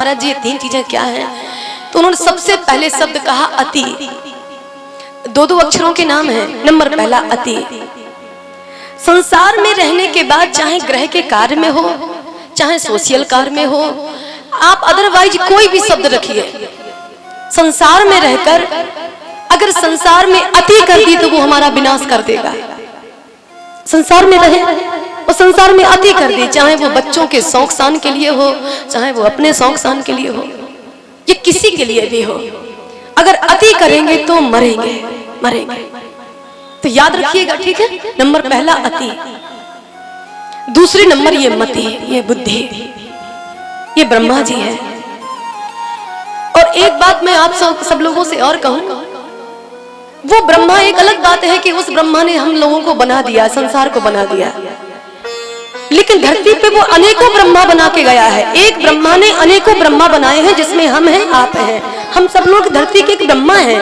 महाराज जी ये तीन चीजें क्या हैं? तो उन्होंने सबसे पहले शब्द कहा अति। दो अक्षरों के नाम हैं। नंबर पहला अति। संसार में रहने के बाद चाहे ग्रह के कार्य में हो, चाहे सोशल कार्य में हो, आप अदरवाइज कोई भी शब्द रखिए, संसार में रहकर अगर संसार में अति कर दी तो वो हमारा विनाश कर देगा। संसार में रहे और संसार में अति कर दी, चाहे वो बच्चों के शौक शान के लिए हो, चाहे वो अपने शौक शान के लिए हो, ये किसी के लिए भी हो, अगर अति करेंगे तो मरेंगे मरेंगे। तो याद रखिएगा, ठीक है? नंबर पहला अति, दूसरी नंबर ये मति, ये बुद्धि, ये ब्रह्मा जी है। और एक बात मैं आप सब लोगों से और कहूं, वो ब्रह्मा एक अलग बात है कि उस ब्रह्मा ने हम लोगों को बना दिया, संसार को बना दिया, लेकिन धरती पे वो अनेकों ब्रह्मा बना के गया है। एक ब्रह्मा ने अनेकों ब्रह्मा बनाए हैं, जिसमें हम हैं, आप हैं, हम सब लोग धरती के एक ब्रह्मा हैं।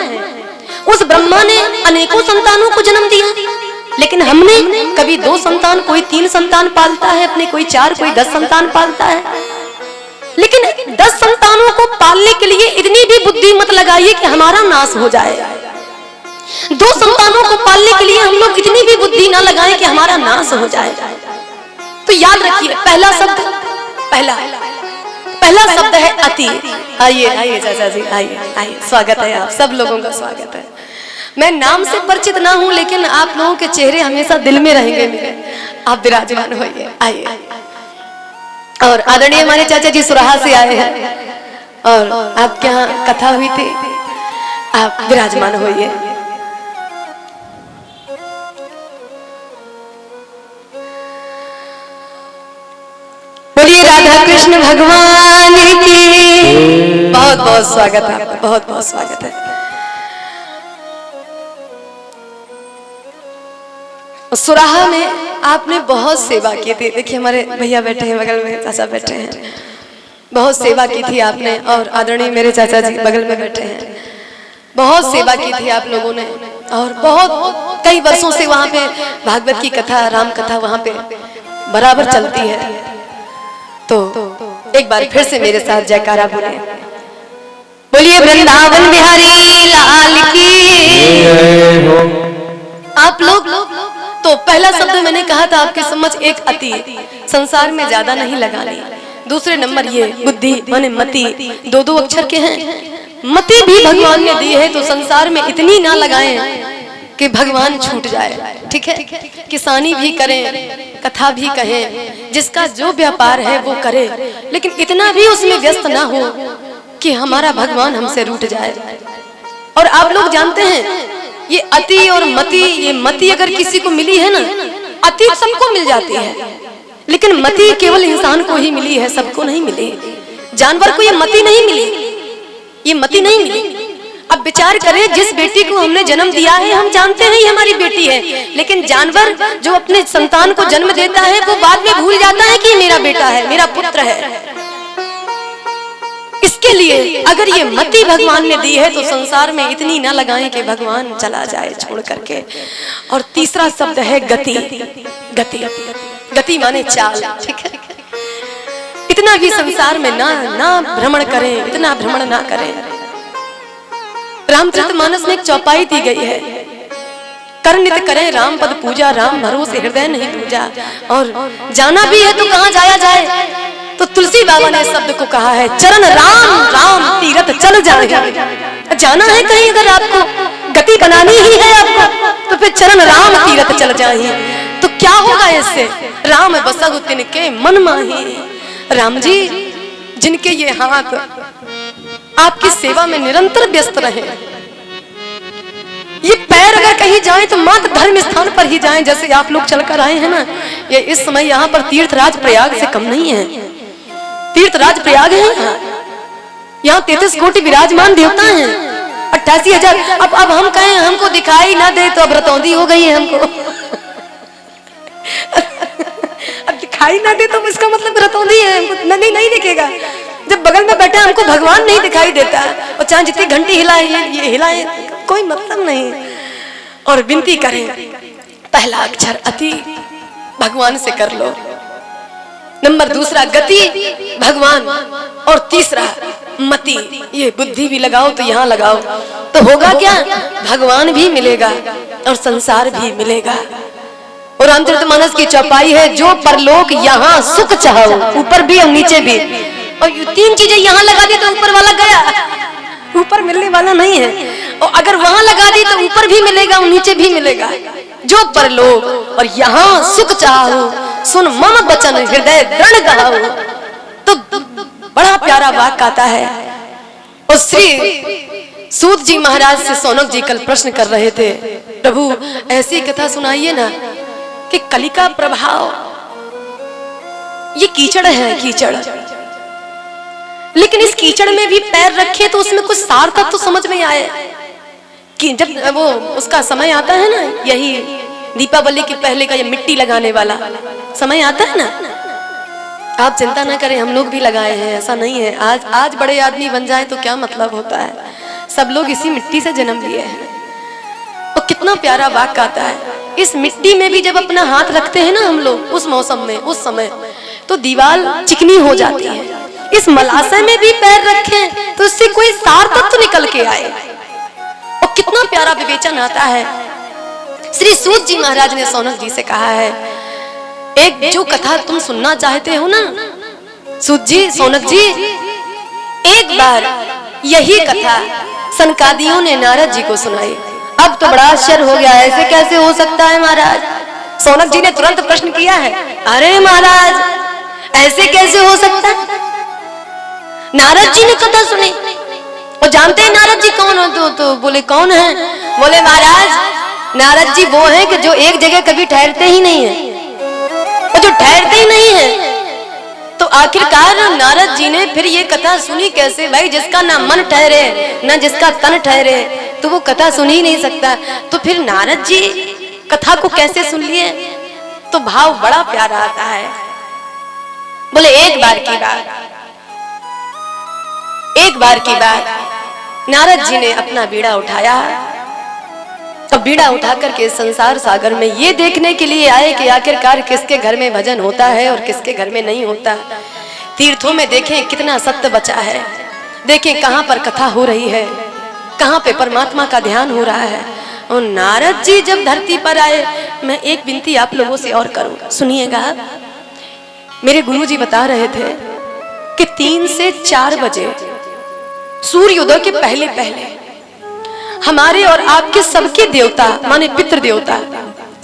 उस ब्रह्मा ने अनेकों संतानों को जन्म दिया, लेकिन हमने कभी 2 संतान, कोई 3 संतान पालता है अपने, कोई 4, कोई 10 संतान पालता है। लेकिन 10 संतानों को पालने के लिए इतनी भी बुद्धि मत लगाइए कि हमारा नाश हो जाए। 2 संतानों को पालने के लिए हम लोग इतनी भी बुद्धि ना लगाएं कि हमारा नाश हो जाए। तो याद रखिए, पहला शब्द, पहला शब्द है अति। आइए आइए चाचा जी, आइए आइए, स्वागत है, आप सब लोगों का स्वागत है। मैं नाम से परिचित ना हूं, लेकिन आप लोगों के चेहरे हमेशा दिल में रहेंगे मेरे। आप विराजमान होइए, आइए। और आदरणीय हमारे चाचा जी सुराहा से आए हैं और आपके यहाँ कथा हुई थी, आप विराजमान होइए। बोलिए राधा कृष्ण भगवान की। बहुत बहुत स्वागत है आपका, बहुत बहुत स्वागत है। सुराहा में आपने बहुत सेवा की थी। देखिए हमारे भैया बैठे हैं बगल में, चाचा बैठे हैं, बहुत सेवा की थी आपने। और आदरणीय मेरे चाचा जी बगल में बैठे हैं, बहुत सेवा की थी आप लोगों ने। और बहुत कई वर्षों से वहां पे भागवत की कथा, राम कथा वहां पे बराबर चलती है। तो एक बार फिर से मेरे साथ जयकारा बोले, बोलिए वृंदावन बिहारी लाल की। आप लोग तो पहला शब्द मैंने कहा था आपके समझ, एक अति, संसार में ज्यादा नहीं लगानी। दूसरे नंबर ये बुद्धि माने मति, 2 अक्षर के हैं। मति भी भगवान ने दी है, तो संसार में इतनी ना लगाएं कि भगवान छूट जाए, ठीक है? किसानी भी करें, कथा भी कहें, जिसका जो व्यापार है वो करे, लेकिन इतना भी उसमें व्यस्त ना हो कि हमारा भगवान हमसे रूठ जाए। और आप लोग जानते हैं ये अति और मति, ये मति अगर किसी को मिली है ना, अति सबको मिल जाती है, लेकिन मति केवल इंसान को ही मिली है, सबको नहीं मिली। जानवर को ये मति नहीं मिली, ये मति नहीं मिली। अब विचार करें, जिस बेटी को हमने जन्म दिया है, हम जानते हैं ये हमारी बेटी है, लेकिन जानवर जो अपने संतान को जन्म देता है वो बाद में भूल जाता है कि मेरा बेटा है, मेरा पुत्र है। इसके लिए अगर ये मति भगवान ने दी है तो संसार में इतनी ना लगाएं कि भगवान चला जाए छोड़ करके। और तीसरा शब्द है गति। गति, गति माने चाल, ठीक है? इतना भी संसार में ना भ्रमण करें, इतना भ्रमण ना करें। रामचरितमानस में एक चौपाई दी गई है, कर नित करें राम पद पूजा, राम भरोसे हृदय नहीं पूजा। और जाना भी है तो कहाँ जाया जाए? तो तुलसी बाबा ने शब्द को कहा है, चरण राम राम तीरथ चल जाए। जाना है कहीं, अगर आपको गति बनानी ही है आपको, तो फिर चरण राम तीरथ चल जाइए। तो क्या होगा इससे? राम बसहु तिनके मन माही। राम जी जिनके ये हाथ आपकी सेवा में निरंतर व्यस्त रहे, ये पैर अगर कहीं जाए तो मात्र धर्म स्थान पर ही जाएं, जैसे आप लोग चलकर आए हैं ना। ये इस समय यहाँ पर तीर्थराज प्रयाग से कम नहीं है, तीर्थराज प्रयाग है। यहाँ 33 कोटि विराजमान देवता हैं, 88,000। अब हम कहें हमको दिखाई ना दे तो अब रतौंधी हो गई है हमको। अब दिखाई ना दे तो इसका मतलब रतौंधी है, नहीं दिखेगा। जब बगल में बैठे हमको भगवान नहीं दिखाई देता, और चाहे जितनी घंटी हिलाए ये हिलाए, कोई मतलब नहीं। और विनती करें, पहला अक्षर अति भगवान से कर लो, नंबर दूसरा गति भगवान, और तीसरा मति। ये बुद्धि भी लगाओ तो यहाँ लगाओ तो होगा क्या, भगवान भी मिलेगा और संसार भी मिलेगा। और रामचरितमानस की चौपाई है, जो परलोक यहाँ सुख चाहो, ऊपर भी और नीचे भी, और तीन चीजें यहाँ लगा दी तो ऊपर वाला गया, ऊपर मिलने वाला नहीं है। और अगर वहां लगा दी तो ऊपर भी मिलेगा और नीचे भी मिलेगा। जो परलोक और यहाँ सुख चाहो, सुन मम बचन हृदय दृढ़ गाओ। तो बड़ा प्यारा वाक्य आता है। और श्री सूत जी महाराज से सौनक जी कल प्रश्न कर रहे थे, प्रभु ऐसी कथा सुनाइए ना कि कली का प्रभाव, ये कीचड़ है, कीचड़, लेकिन इस कीचड़ में भी पैर रखे तो उसमें कुछ सार तत्व तो समझ में आए कि जब वो उसका समय आता है ना, यही दीपावली के पहले का ये मिट्टी लगाने वाला समय आता है ना, आप चिंता ना करें, हम लोग भी लगाए हैं, ऐसा नहीं है। आज बड़े आदमी बन जाए तो क्या मतलब होता है, सब लोग इसी मिट्टी से जन्म लिए हैं। और कितना प्यारा वाक्य आता है, इस मिट्टी में भी जब अपना हाथ रखते हैं ना हम लोग उस मौसम में, उस समय, तो दीवार चिकनी हो जाती है। इस मलाशय में भी पैर रखें तो उससे कोई सार तत्व निकल के आए। और कितना प्यारा विवेचन आता है। श्री सूत जी महाराज ने सौनक जी से कहा है, एक जो कथा तुम सुनना चाहते हो ना सूत जी, सौनक जी, एक बार यही कथा सनकादियों ने नारद जी को सुनाई। अब तो बड़ा आश्चर्य हो गया, ऐसे कैसे हो सकता है महाराज। सौनक जी ने तुरंत प्रश्न किया है, अरे महाराज ऐसे कैसे हो सकता है। नारद जी ने कथा सुनी, और जानते हैं नारद जी कौन हो? तो बोले कौन है? बोले महाराज नारद जी वो हैं कि जो एक जगह कभी ठहरते ही नहीं है, और जो ठहरते ही नहीं है। तो आखिरकार नारद जी ने फिर ये कथा सुनी कैसे भाई, जिसका ना मन ठहरे ना जिसका तन ठहरे तो वो कथा सुन ही नहीं सकता। तो फिर नारद जी कथा को कैसे सुन लिए? तो भाव बड़ा प्यारा आता है। बोले एक बार की बात नारद जी ने अपना बीड़ा उठाया, तो बीड़ा उठा करके संसार सागर में ये देखने के लिए आए कि आखिरकार किसके घर में भजन होता है और किसके घर में नहीं होता। तीर्थों में देखें कितना सत्य बचा है, देखें कहाँ पर कथा हो रही है, कहाँ पे परमात्मा का ध्यान हो रहा है। और नारद जी जब धरती पर आए, मैं एक विनती आप लोगों से और करूंगा, सुनिएगा। मेरे गुरुजी बता रहे थे कि 3 से 4 बजे सूर्योदय के पहले पहले हमारे और आपके सबके देवता माने पितृ देवता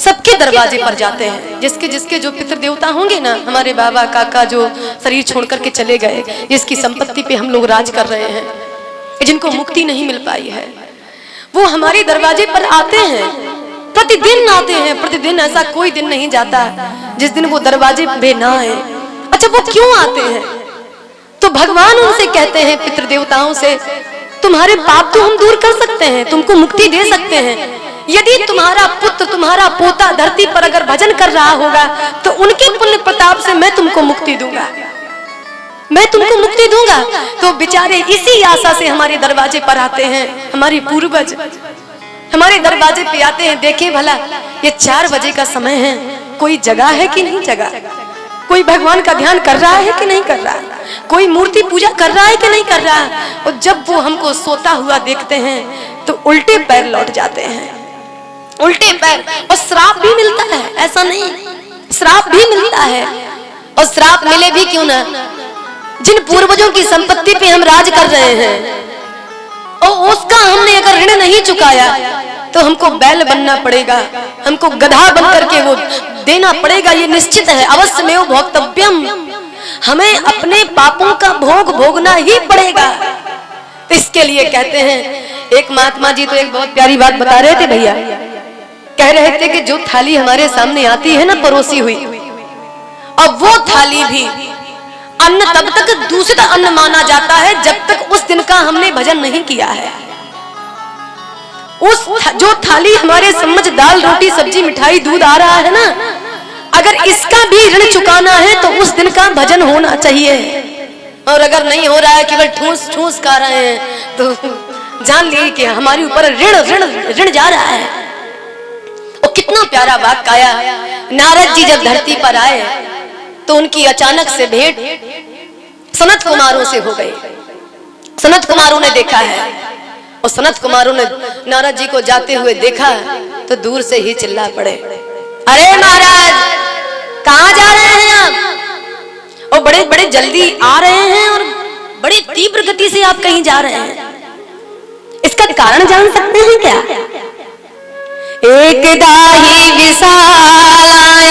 सबके दरवाजे पर जाते हैं। जिसके जिसके जो पितृ देवता होंगे ना, हमारे बाबा काका जो शरीर छोड़ करके चले गए, जिसकी संपत्ति पे हम लोग राज कर रहे हैं, जिनको मुक्ति नहीं मिल पाई है, वो हमारे दरवाजे पर आते हैं, प्रतिदिन आते हैं। प्रतिदिन ऐसा कोई दिन नहीं जाता जिस दिन वो दरवाजे पे ना आए। अच्छा वो क्यों आते हैं? तो भगवान उनसे कहते हैं, पितृ देवताओं से, तुम्हारे पाप तो हम दूर कर सकते हैं, तुमको मुक्ति दे सकते हैं। यदि तुम्हारा पुत्र तुम्हारा पोता धरती पर अगर भजन कर रहा होगा तो उनके पुण्य प्रताप से मैं तुमको मुक्ति दूंगा, मैं तुमको मुक्ति दूंगा। तो बेचारे इसी आशा से हमारे दरवाजे पर आते हैं। हमारे पूर्वज हमारे दरवाजे पे आते हैं, देखें भला ये 4 बजे का समय है, कोई जगह है कि नहीं जगह, कोई भगवान का ध्यान कर रहा है कि नहीं कर रहा, कोई मूर्ति पूजा कर रहा है कि नहीं कर रहा। और जब वो हमको सोता हुआ देखते हैं तो उल्टे पैर लौट जाते हैं, उल्टे पैर। और श्राप भी मिलता है, ऐसा नहीं, श्राप भी मिलता है। और श्राप मिले भी क्यों ना, जिन पूर्वजों की संपत्ति पे हम राज कर रहे हैं और उसका हमने अगर ऋण नहीं चुकाया तो हमको बैल बनना पड़ेगा, हमको गधा बन करके वो देना पड़ेगा, ये निश्चित है। अवश्य में भोक्तव्यम, हमें अपने पापों का भोग भोगना ही पड़ेगा। तो इसके लिए कहते हैं, एक महात्मा जी तो एक बहुत प्यारी बात बता रहे थे भैया, कह रहे थे कि जो थाली हमारे सामने आती है ना परोसी हुई, अब वो थाली भी अन्न तब तक दूषित अन्न माना जाता है जब तक उस दिन का हमने भजन नहीं किया है। उस जो थाली हमारे समझ दाल रोटी सब्जी मिठाई दूध आ रहा है ना, अगर इसका भी ऋण चुकाना है तो उस दिन का भजन होना चाहिए। और अगर नहीं हो रहा है, केवल ठूस ठूस खा रहे हैं, तो जान लीजिए कि हमारे ऊपर ऋण ऋण ऋण जा रहा है। और कितना प्यारा वाक्य आया, नारद जी जब धरती पर आए तो उनकी अचानक से भेंट सनत कुमारों से हो गई। सनत कुमारों ने देखा है और सनत कुमारों ने नारद जी को जाते हुए देखा तो दूर से ही चिल्ला पड़े, अरे महाराज कहाँ जा रहे हैं आप? और बड़े बड़े जल्दी आ रहे हैं और बड़ी तीव्र गति से आप कहीं जा रहे हैं, इसका कारण जान सकते हैं क्या? एक दाही विशालाय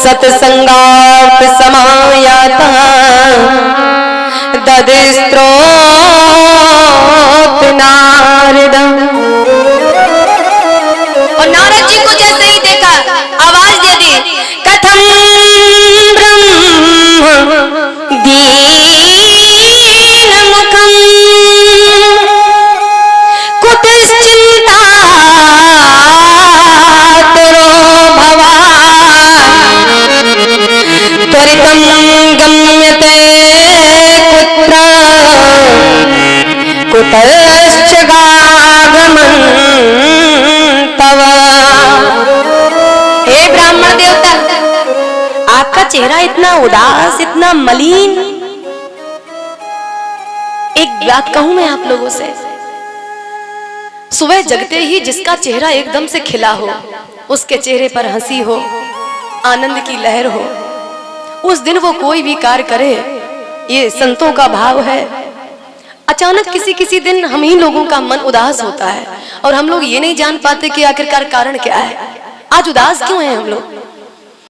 सत्संगार्थ समायाता दधिस्त्रोत नारद। और नारद जी को जैसे ही देखा आवाज दे दी, कथम ब्रह्म दीन मुखम कुतश्चिंता तरो भवान् त्वरितं गम्यते कुत्र कुतश्च गागमन् तव। हे ब्राह्मण देवता, आपका चेहरा इतना उदास, इतना मलिन। एक बात कहूं मैं आप लोगों से, सुबह जगते ही जिसका चेहरा एकदम से खिला हो, उसके चेहरे पर हंसी हो, आनंद की लहर हो, उस दिन वो कोई भी कार्य करे, ये संतों का भाव है। अचानक किसी दिन हम ही लोगों का मन उदास होता है और हम लोग ये नहीं जान पाते कि आखिरकार कारण क्या है, आज उदास क्यों हैं हम लोग।